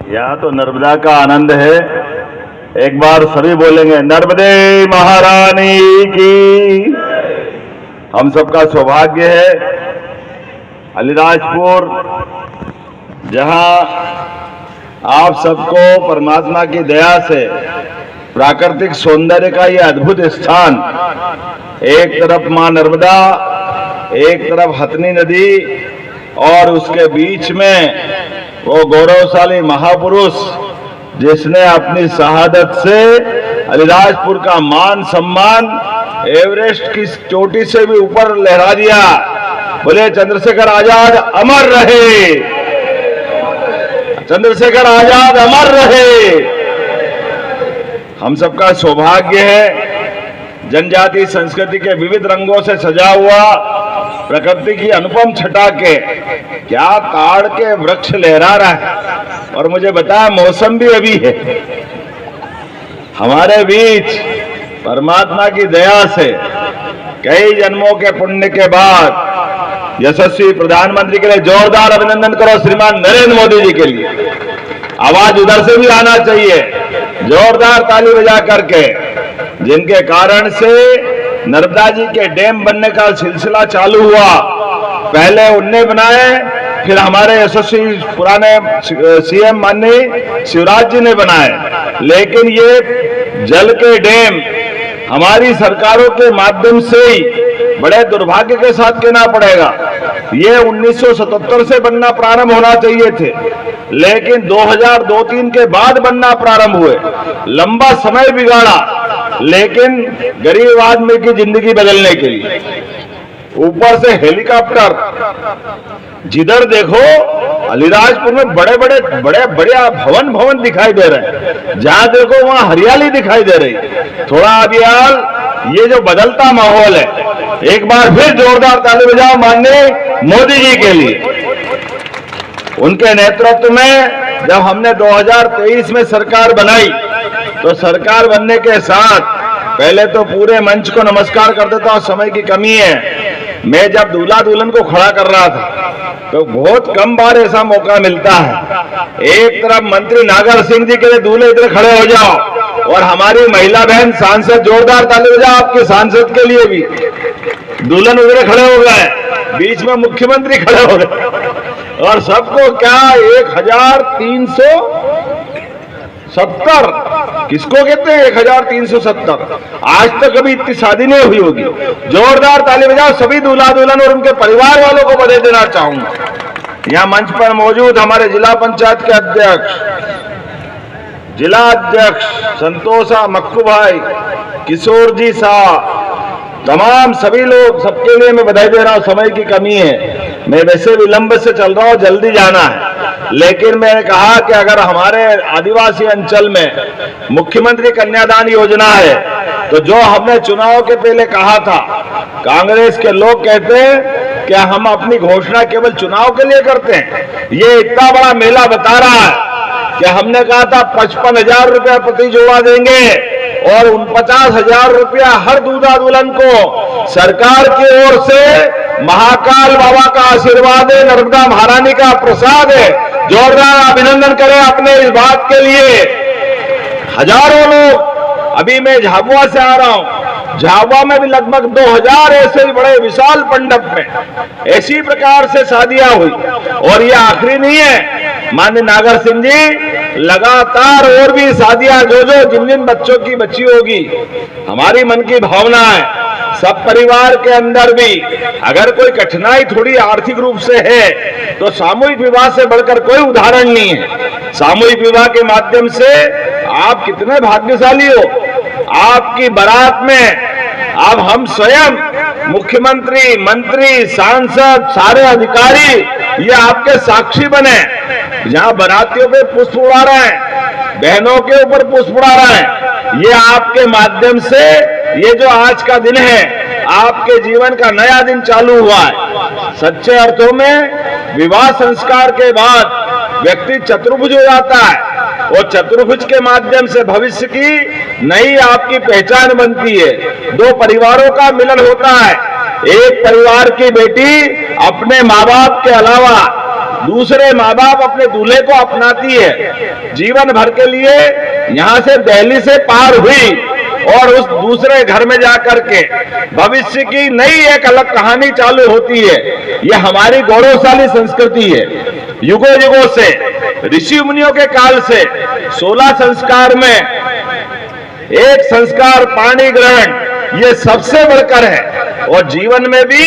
यहाँ तो नर्मदा का आनंद है। एक बार सभी बोलेंगे नर्मदे महारानी की। हम सबका सौभाग्य है अलीराजपुर, जहाँ आप सबको परमात्मा की दया से प्राकृतिक सौंदर्य का ये अद्भुत स्थान, एक तरफ मां नर्मदा, एक तरफ हथनी नदी और उसके बीच में वो गौरवशाली महापुरुष जिसने अपनी शहादत से अलीराजपुर का मान सम्मान एवरेस्ट की चोटी से भी ऊपर लहरा दिया। बोले चंद्रशेखर आजाद अमर रहे, चंद्रशेखर आजाद अमर रहे। हम सबका सौभाग्य है जनजाति संस्कृति के विविध रंगों से सजा हुआ प्रकृति की अनुपम छटा के क्या ताड़ के वृक्ष लहरा रहा है। और मुझे बताया मौसम भी अभी है। हमारे बीच परमात्मा की दया से कई जन्मों के पुण्य के बाद यशस्वी प्रधानमंत्री के लिए जोरदार अभिनंदन करो श्रीमान नरेंद्र मोदी जी के लिए। आवाज उधर से भी आना चाहिए, जोरदार ताली बजा करके, जिनके कारण से नर्मदा जी के डैम बनने का सिलसिला चालू हुआ। पहले उनने बनाए, फिर हमारे यशस्वी पुराने सीएम माननीय शिवराज जी ने बनाए। लेकिन ये जल के डैम हमारी सरकारों के माध्यम से ही बड़े दुर्भाग्य के साथ कहना पड़ेगा, ये 1977 से बनना प्रारंभ होना चाहिए थे, लेकिन 2002-3 के बाद बनना प्रारंभ हुए। लंबा समय बिगाड़ा, लेकिन गरीब आदमी की जिंदगी बदलने के लिए। ऊपर से हेलीकॉप्टर, जिधर देखो अलीराजपुर में बड़े बड़े भवन दिखाई दे रहे हैं, जहां देखो वहां हरियाली दिखाई दे रही। थोड़ा अभियाल ये जो बदलता माहौल है, एक बार फिर जोरदार ताली बजाओ माननीय मोदी जी के लिए। उनके नेतृत्व में जब हमने 2023 में सरकार बनाई, तो सरकार बनने के साथ पहले तो पूरे मंच को नमस्कार कर देता हूं, समय की कमी है। मैं जब दूल्हा दुल्हन को खड़ा कर रहा था तो बहुत कम बार ऐसा मौका मिलता है। एक तरफ मंत्री नागर सिंह जी के लिए दूल्हे इधर खड़े हो जाओ, और हमारी महिला बहन सांसद, जोरदार ताली बजाओ आपके सांसद के लिए भी। दुल्हन उधर खड़े हो गए, बीच में मुख्यमंत्री खड़े हो गए, और सबको क्या 1370 किसको कहते हैं 1370। आज तक कभी इतनी शादी नहीं हुई होगी। जोरदार ताली बजाओ सभी दूल्हा दुल्हन और उनके परिवार वालों को बधाई देना चाहूंगा। यहां मंच पर मौजूद हमारे जिला पंचायत के अध्यक्ष, जिला अध्यक्ष संतोषा मक्कू भाई, किशोर जी साहब, तमाम सभी लोग, सबके लिए मैं बधाई दे रहा हूं। समय की कमी है, मैं वैसे विलंब से चल रहा हूं, जल्दी जाना है, लेकिन मैंने कहा कि अगर हमारे आदिवासी अंचल में मुख्यमंत्री कन्यादान योजना है, तो जो हमने चुनाव के पहले कहा था, कांग्रेस के लोग कहते हैं कि हम अपनी घोषणा केवल चुनाव के लिए करते हैं। ये इतना बड़ा मेला बता रहा है कि हमने कहा था 55,000 रुपया प्रति जोड़ा देंगे और 49,000 रुपया हर दूल्हा दुल्हन को सरकार की ओर से महाकाल बाबा का आशीर्वाद है, नर्मदा महारानी का प्रसाद है। जोरदार अभिनंदन करें अपने इस बात के लिए। हजारों लोग, अभी मैं झाबुआ से आ रहा हूं, झाबुआ में भी लगभग 2000 ऐसे बड़े विशाल मंडप में ऐसी प्रकार से शादियां हुई। और ये आखिरी नहीं है, माननीय नागर सिंह जी, लगातार और भी शादियां जो जिन जिन बच्चों की बच्ची होगी, हमारी मन की भावना है सब परिवार के अंदर भी अगर कोई कठिनाई थोड़ी आर्थिक रूप से है, तो सामूहिक विवाह से बढ़कर कोई उदाहरण नहीं है। सामूहिक विवाह के माध्यम से आप कितने भाग्यशाली हो। आपकी बारात में अब हम स्वयं मुख्यमंत्री, मंत्री, सांसद, सारे अधिकारी ये आपके साक्षी बने। जहां बारातियों पे पुष्प उड़ा रहे हैं, बहनों के ऊपर पुष्प उड़ा रहे हैं, ये आपके माध्यम से ये जो आज का दिन है, आपके जीवन का नया दिन चालू हुआ है। सच्चे अर्थों में विवाह संस्कार के बाद व्यक्ति चतुर्भुज हो जाता है, और चतुर्भुज के माध्यम से भविष्य की नई आपकी पहचान बनती है। दो परिवारों का मिलन होता है। एक परिवार की बेटी अपने माँ बाप के अलावा दूसरे माँ बाप अपने दूल्हे को अपनाती है, जीवन भर के लिए यहाँ से दिल्ली से पार हुई और उस दूसरे घर में जाकर के भविष्य की नई एक अलग कहानी चालू होती है। ये हमारी गौरवशाली संस्कृति है। युगों युगों से, ऋषि मुनियों के काल से 16 संस्कार में एक संस्कार पानी ग्रहण ये सबसे बढ़कर है। और जीवन में भी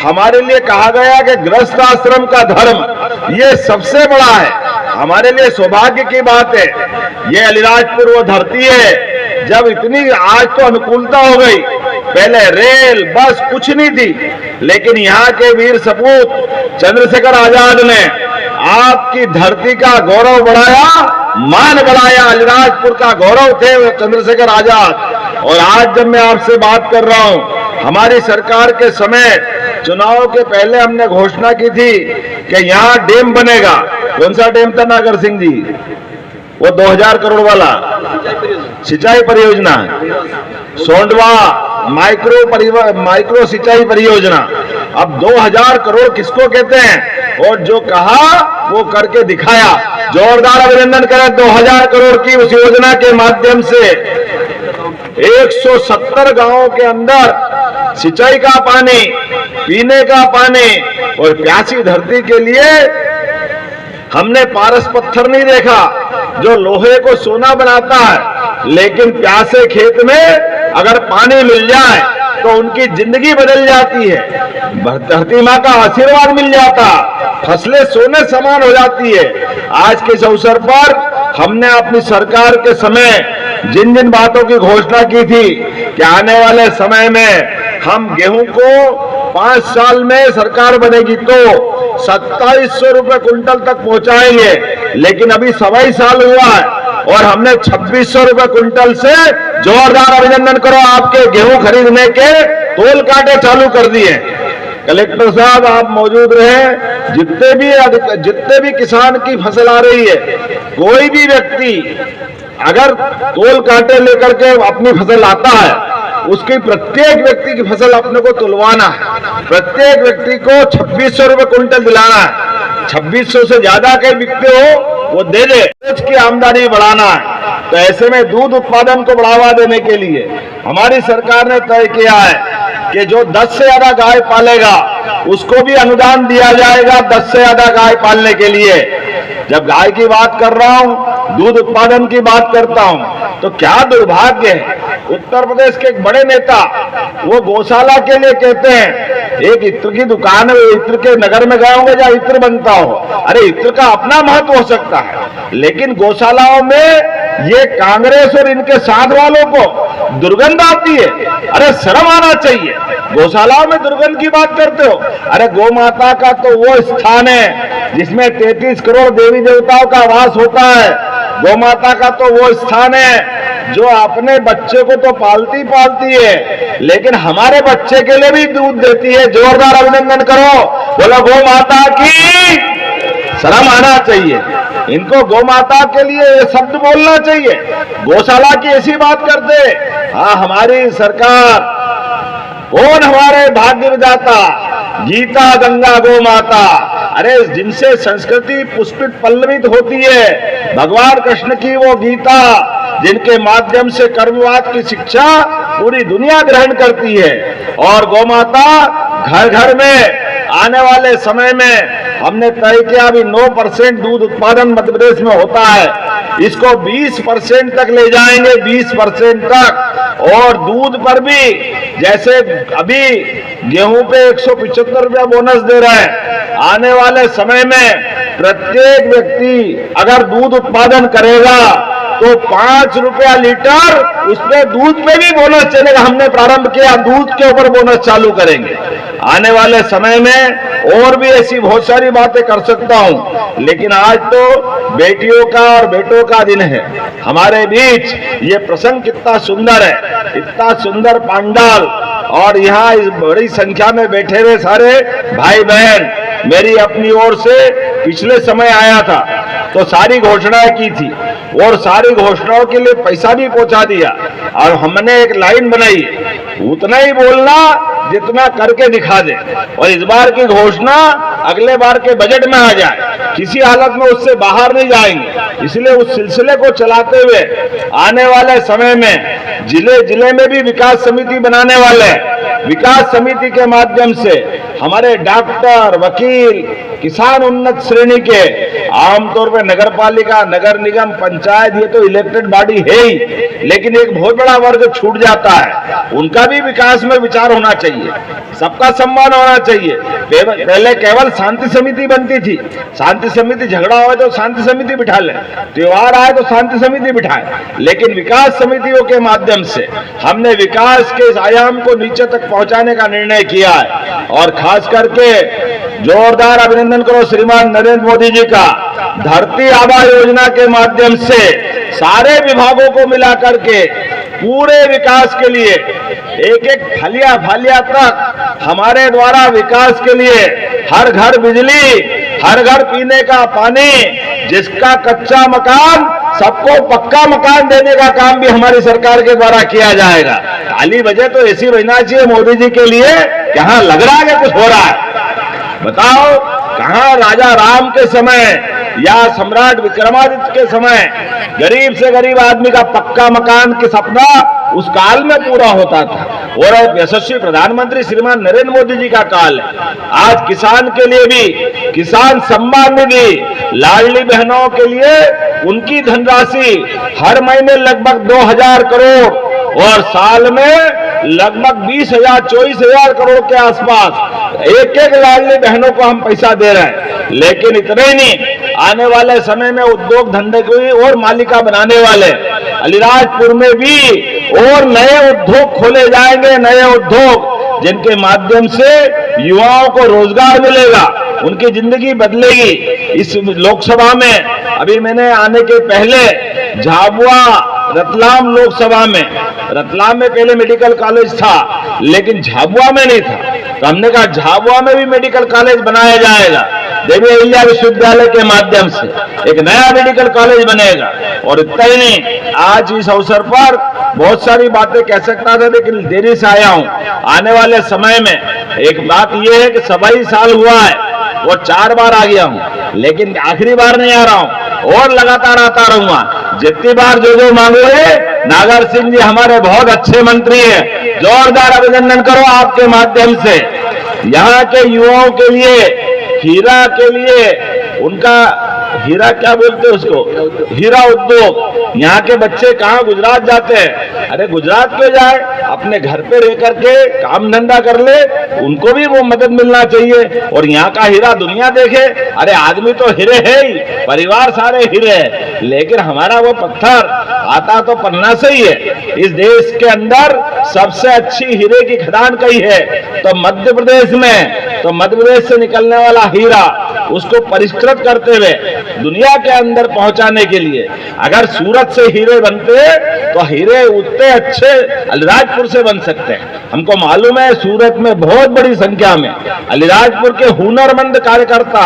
हमारे लिए कहा गया कि गृहस्थ आश्रम का धर्म ये सबसे बड़ा है। हमारे लिए सौभाग्य की बात है। ये अलीराजपुर वो धरती है जब इतनी आज तो अनुकूलता हो गई, पहले रेल बस कुछ नहीं थी, लेकिन यहाँ के वीर सपूत चंद्रशेखर आजाद ने आपकी धरती का गौरव बढ़ाया, मान बढ़ाया। अलीराजपुर का गौरव थे चंद्रशेखर आजाद। और आज जब मैं आपसे बात कर रहा हूं, हमारी सरकार के समय चुनाव के पहले हमने घोषणा की थी कि यहाँ डैम बनेगा। कौन सा डैम था नागर सिंह जी? वो 2000 करोड़ वाला सिंचाई परियोजना, सोंडवा माइक्रो सिंचाई परियोजना। अब 2000 करोड़ किसको कहते हैं? और जो कहा वो करके दिखाया। जोरदार अभिनंदन करें 2000 करोड़ की उस योजना के माध्यम से 170 गांवों के अंदर सिंचाई का पानी, पीने का पानी और प्यासी धरती के लिए हमने पारस पत्थर नहीं देखा जो लोहे को सोना बनाता है, लेकिन प्यासे खेत में अगर पानी मिल जाए तो उनकी जिंदगी बदल जाती है। धरती माँ का आशीर्वाद मिल जाता, फसलें सोने समान हो जाती है। आज के इस अवसर पर हमने अपनी सरकार के समय जिन जिन बातों की घोषणा की थी कि आने वाले समय में हम गेहूं को 5 साल में सरकार बनेगी तो 2700 रुपए कुंटल तक पहुंचाएंगे, लेकिन अभी 2.25 साल हुआ है और हमने 2600 रुपए कुंटल से जोरदार अभिनंदन करो आपके गेहूं खरीदने के तोल कांटे चालू कर दिए। कलेक्टर साहब आप मौजूद रहे। जितने भी किसान की फसल आ रही है, कोई भी व्यक्ति अगर तोल कांटे लेकर के अपनी फसल आता है, उसकी प्रत्येक व्यक्ति की फसल अपने को तुलवाना है। प्रत्येक व्यक्ति को 2600 रुपए कुंटल दिलाना है। 2600 से ज्यादा के बिकते हो वो दे दे। की आमदनी बढ़ाना है। तो ऐसे में दूध उत्पादन को बढ़ावा देने के लिए हमारी सरकार ने तय किया है कि जो 10 से ज्यादा गाय पालेगा उसको भी अनुदान दिया जाएगा 10 से ज्यादा गाय पालने के लिए। जब गाय की बात कर रहा हूं, दूध उत्पादन की बात करता हूं, तो क्या दुर्भाग्य है, उत्तर प्रदेश के एक बड़े नेता वो गौशाला के लिए कहते हैं एक इत्र की दुकान है, इत्र के नगर में गए होंगे जहाँ इत्र बनता हो। अरे इत्र का अपना महत्व हो सकता है, लेकिन गौशालाओं में ये कांग्रेस और इनके साथ वालों को दुर्गंध आती है। अरे शर्म आना चाहिए। गौशालाओं में दुर्गंध की बात करते हो। अरे गौ माता का तो वो स्थान है जिसमें 33 करोड़ देवी देवताओं का वास होता है। गौ माता का तो वो स्थान है जो अपने बच्चे को तो पालती है, लेकिन हमारे बच्चे के लिए भी दूध देती है। जोरदार अभिनंदन करो, बोलो गौ माता की शर्म आना चाहिए। इनको गौ माता के लिए ये शब्द बोलना चाहिए। गौशाला की ऐसी बात करते। हाँ, हमारी सरकार, कौन हमारे भाग्य विधाता, गीता गंगा गौ माता। अरे जिनसे संस्कृति पुष्पित पल्लवित होती है, भगवान कृष्ण की वो गीता जिनके माध्यम से कर्मवाद की शिक्षा पूरी दुनिया ग्रहण करती है। और गौ माता घर घर में आने वाले समय में हमने तय किया अभी 9% दूध उत्पादन मध्य प्रदेश में होता है, इसको 20% तक ले जाएंगे, 20% तक। और दूध पर भी जैसे अभी गेहूं पे 175 रुपया बोनस दे रहे हैं, आने वाले समय में प्रत्येक व्यक्ति अगर दूध उत्पादन करेगा तो 5 रुपया लीटर उसमें दूध पे भी बोनस चलेगा। हमने प्रारंभ किया, दूध के ऊपर बोनस चालू करेंगे। आने वाले समय में और भी ऐसी बहुत सारी बातें कर सकता हूं, लेकिन आज तो बेटियों का और बेटों का दिन है। हमारे बीच ये प्रसंग कितना सुंदर है, इतना सुंदर पंडाल, और यहाँ इस बड़ी संख्या में बैठे हुए सारे भाई बहन। मेरी अपनी ओर से पिछले समय आया था तो सारी घोषणाएं की थी और सारी घोषणाओं के लिए पैसा भी पहुंचा दिया। और हमने एक लाइन बनाई, उतना ही बोलना जितना करके दिखा दे, और इस बार की घोषणा अगले बार के बजट में आ जाए, किसी हालत में उससे बाहर नहीं जाएंगे। इसलिए उस सिलसिले को चलाते हुए आने वाले समय में जिले जिले में भी विकास समिति बनाने वाले हैं। विकास समिति के माध्यम से हमारे डॉक्टर, वकील, किसान उन्नत श्रेणी के, आमतौर पर नगर पालिका, नगर निगम, पंचायत, ये तो इलेक्टेड बॉडी है ही, लेकिन एक बहुत बड़ा वर्ग छूट जाता है, उनका भी विकास में विचार होना चाहिए, सबका सम्मान होना चाहिए। पहले केवल शांति समिति बनती थी, शांति समिति झगड़ा हो तो शांति समिति बिठा ले, त्योहार आए तो शांति समिति बिठाए, लेकिन विकास समितियों के माध्यम से हमने विकास के इस आयाम को नीचे तक पहुंचाने का निर्णय किया है। और खास करके जोरदार अभिनंदन करो श्रीमान नरेंद्र मोदी जी का, धरती आबा योजना के माध्यम से सारे विभागों को मिला करके पूरे विकास के लिए एक एक फलिया तक हमारे द्वारा विकास के लिए हर घर बिजली, हर घर पीने का पानी, जिसका कच्चा मकान सबको पक्का मकान देने का काम भी हमारी सरकार के द्वारा किया जाएगा। ताली बजे तो ऐसी बजना चाहिए मोदी जी के लिए, कहां लग रहा है कि कुछ हो रहा है। बताओ, कहां राजा राम के समय या सम्राट विक्रमादित्य के समय गरीब से गरीब आदमी का पक्का मकान के सपना उस काल में पूरा होता था, और यशस्वी प्रधानमंत्री श्रीमान नरेंद्र मोदी जी का काल है। आज किसान के लिए भी किसान सम्मान निधि, लाडली बहनों के लिए उनकी धनराशि हर महीने लगभग 2000 करोड़ और साल में लगभग 20,000 24,000 करोड़ के आसपास एक एक लाडली बहनों को हम पैसा दे रहे हैं। लेकिन इतने ही नहीं, आने वाले समय में उद्योग धंधे को और मालिका बनाने वाले अलीराजपुर में भी और नए उद्योग खोले जाएंगे, नए उद्योग जिनके माध्यम से युवाओं को रोजगार मिलेगा, उनकी जिंदगी बदलेगी। इस लोकसभा में अभी मैंने आने के पहले झाबुआ रतलाम लोकसभा में, रतलाम में पहले मेडिकल कॉलेज था लेकिन झाबुआ में नहीं था, तो हमने कहा झाबुआ में भी मेडिकल कॉलेज बनाया जाएगा। देवी अहिल्या विश्वविद्यालय के माध्यम से एक नया मेडिकल कॉलेज बनेगा। और इतना ही नहीं, आज इस अवसर पर बहुत सारी बातें कह सकता था लेकिन देरी से आया हूं। आने वाले समय में एक बात यह है कि 27 साल हुआ है और 4 बार आ गया हूं, लेकिन आखिरी बार नहीं आ रहा हूं और लगातार आता रहूंगा। जितनी बार जो मांगोगे, नागर सिंह जी हमारे बहुत अच्छे मंत्री हैं, जोरदार अभिनंदन करो आपके माध्यम से। यहाँ के युवाओं के लिए, हीरा के लिए, उनका हीरा क्या बोलते हैं उसको, हीरा उद्योग। यहाँ के बच्चे कहाँ गुजरात जाते हैं, अरे गुजरात क्यों जाए, अपने घर पे रह करके काम धंधा कर ले, उनको भी वो मदद मिलना चाहिए। और यहाँ का हीरा दुनिया देखे, अरे आदमी तो हीरे है ही, परिवार सारे हीरे है, लेकिन हमारा वो पत्थर आता तो पन्ना से ही है। इस देश के अंदर सबसे अच्छी हीरे की खदान कही है तो मध्य प्रदेश में, तो मध्य प्रदेश से निकलने वाला हीरा उसको परिष्कृत करते हुए दुनिया के अंदर पहुंचाने के लिए अगर सूरत से हीरे बनते तो हीरे उतने अच्छे अलीराजपुर से बन सकते हैं। हमको मालूम है सूरत में बहुत बड़ी संख्या में अलीराजपुर के हुनरमंद कार्यकर्ता,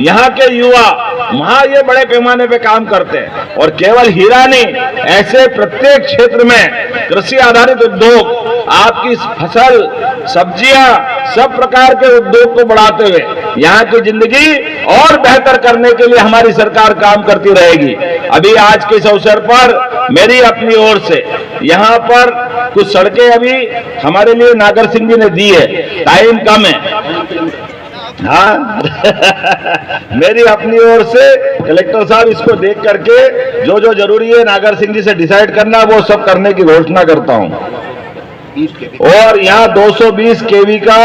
यहाँ के युवा वहां ये बड़े पैमाने पे काम करते हैं। और केवल हीरा नहीं, ऐसे प्रत्येक क्षेत्र में कृषि आधारित उद्योग, आपकी फसल, सब्जियां, सब प्रकार के उद्योग को बढ़ाते हुए यहाँ की जिंदगी और बेहतर करने के लिए हमारी सरकार काम करती रहेगी। अभी आज के इस अवसर पर मेरी अपनी ओर से यहाँ पर कुछ सड़कें अभी हमारे लिए नागर सिंह जी ने दी है, टाइम कम है। हाँ मेरी अपनी ओर से कलेक्टर साहब इसको देख करके जो जरूरी है नागर सिंह जी से डिसाइड करना, वो सब करने की घोषणा करता हूँ। और यहाँ 220 केवी का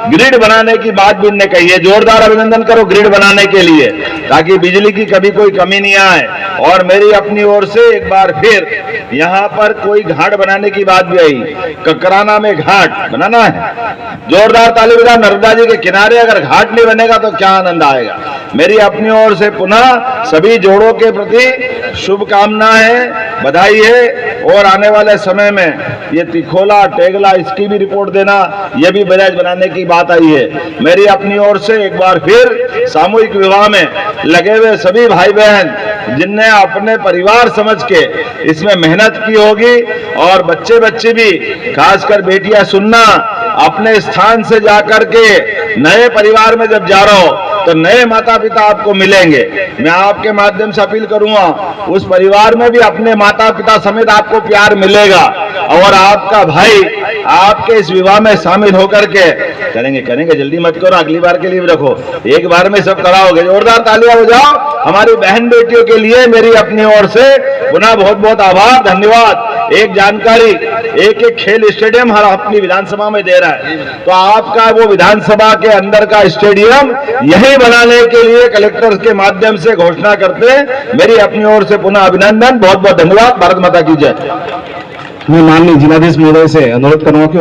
ग्रिड बनाने की बात भी इन्होंने कही है, जोरदार अभिनंदन करो ग्रिड बनाने के लिए, ताकि बिजली की कभी कोई कमी नहीं आए। और मेरी अपनी ओर से एक बार फिर यहाँ पर कोई घाट बनाने की बात भी आई, ककराना में घाट बनाना है। जोरदार ताली बजाओ। नर्मदा जी के किनारे अगर घाट नहीं बनेगा तो क्या आनंद आएगा। मेरी अपनी ओर से पुनः सभी जोड़ों के प्रति शुभकामना है, बधाई है। और आने वाले समय में ये तिखोला टेगला इसकी भी रिपोर्ट देना, ये भी बैराज बनाने की बात आई है। मेरी अपनी ओर से एक बार फिर सामूहिक विवाह में लगे हुए सभी भाई बहन जिनने अपने परिवार समझ के इसमें मेहनत की होगी, और बच्चे बच्चे भी, खासकर बेटियां सुनना, अपने स्थान से जाकर के नए परिवार में जब जा रहा हो तो नए माता पिता आपको मिलेंगे। मैं आपके माध्यम से अपील करूंगा, उस परिवार में भी अपने माता पिता समेत आपको प्यार मिलेगा, और आपका भाई आपके इस विवाह में शामिल होकर के करेंगे। जल्दी मत करो, अगली बार के लिए भी रखो, एक बार में सब कराओगे। जोरदार तालियां बजाओ हमारी बहन बेटियों के लिए। मेरी अपनी ओर से पुनः बहुत बहुत आभार, धन्यवाद। एक जानकारी, एक खेल स्टेडियम हर अपनी विधानसभा में दे रहा है, तो आपका वो विधानसभा के अंदर का स्टेडियम यही बनाने के लिए कलेक्टर के माध्यम से घोषणा करते हैं। मेरी अपनी ओर से पुनः अभिनंदन, बहुत बहुत धन्यवाद। भारत माता की जय। मैं माननीय जिलाधीश महोदय से अनुरोध करूंगा कि